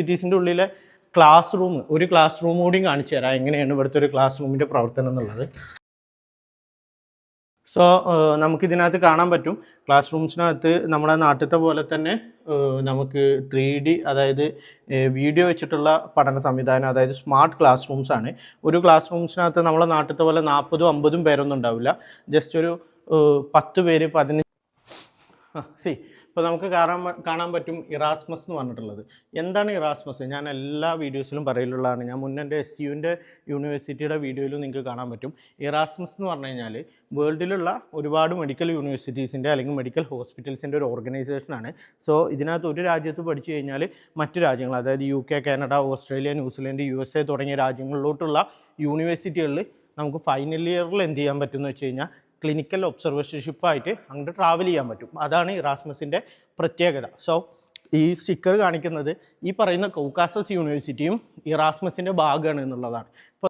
സിറ്റീസിൻ്റെ ഉള്ളിലെ class room, ഒരു class room കൂടിയും കാണിച്ചു തരാം എങ്ങനെയാണ് ഇവിടുത്തെ ഒരു ക്ലാസ് റൂമിൻ്റെ പ്രവർത്തനം എന്നുള്ളത്. സോ നമുക്കിതിനകത്ത് കാണാൻ പറ്റും, ക്ലാസ് റൂംസിനകത്ത് നമ്മുടെ നാട്ടിലത്തെ പോലെ തന്നെ നമുക്ക് 3D അതായത് വീഡിയോ വെച്ചിട്ടുള്ള പഠന സംവിധാനം, അതായത് സ്മാർട്ട് ക്ലാസ് റൂംസ് ആണ്. ഒരു ക്ലാസ് റൂംസിനകത്ത് നമ്മളെ നാട്ടിലത്തെ പോലെ 40-50 പേരൊന്നും ഉണ്ടാവില്ല, ജസ്റ്റ് ഒരു 10 പേര് 15. ഇപ്പോൾ നമുക്ക് കാണാൻ പറ്റും ഇറാസ്മസ് എന്ന് പറഞ്ഞിട്ടുള്ളത്. എന്താണ് ഇറാസ്മസ്? ഞാൻ എല്ലാ വീഡിയോസിലും പറയലുള്ളതാണ്. ഞാൻ മുന്നേ എൻ്റെ SUവിൻ്റെ യൂണിവേഴ്സിറ്റിയുടെ വീഡിയോയിലും നിങ്ങൾക്ക് കാണാൻ പറ്റും. ഇറാസ്മസ് എന്ന് പറഞ്ഞു കഴിഞ്ഞാൽ വേൾഡിലുള്ള ഒരുപാട് മെഡിക്കൽ യൂണിവേഴ്സിറ്റീസിൻ്റെ അല്ലെങ്കിൽ മെഡിക്കൽ ഹോസ്പിറ്റൽസിൻ്റെ ഒരു ഓർഗനൈസേഷനാണ്. സോ ഇതിനകത്ത് ഒരു രാജ്യത്ത് പഠിച്ചു കഴിഞ്ഞാൽ മറ്റു രാജ്യങ്ങൾ, അതായത് UK, Canada, Australia, New Zealand, USA തുടങ്ങിയ രാജ്യങ്ങളിലോട്ടുള്ള യൂണിവേഴ്സിറ്റികളിൽ നമുക്ക് ഫൈനൽ ഇയറിൽ എന്ത് ചെയ്യാൻ പറ്റുമെന്ന് വെച്ച് കഴിഞ്ഞാൽ ക്ലിനിക്കൽ ഒബ്സർവേഷൻഷിപ്പായിട്ട് അങ്ങോട്ട് ട്രാവൽ ചെയ്യാൻ പറ്റും. അതാണ് ഇറാസ്മസിൻ്റെ പ്രത്യേകത. സോ ഈ സ്റ്റിക്കർ കാണിക്കുന്നത് ഈ പറയുന്ന കൗക്കാസസ് യൂണിവേഴ്സിറ്റിയും ഇറാസ്മസിൻ്റെ ഭാഗമാണ് എന്നുള്ളതാണ്.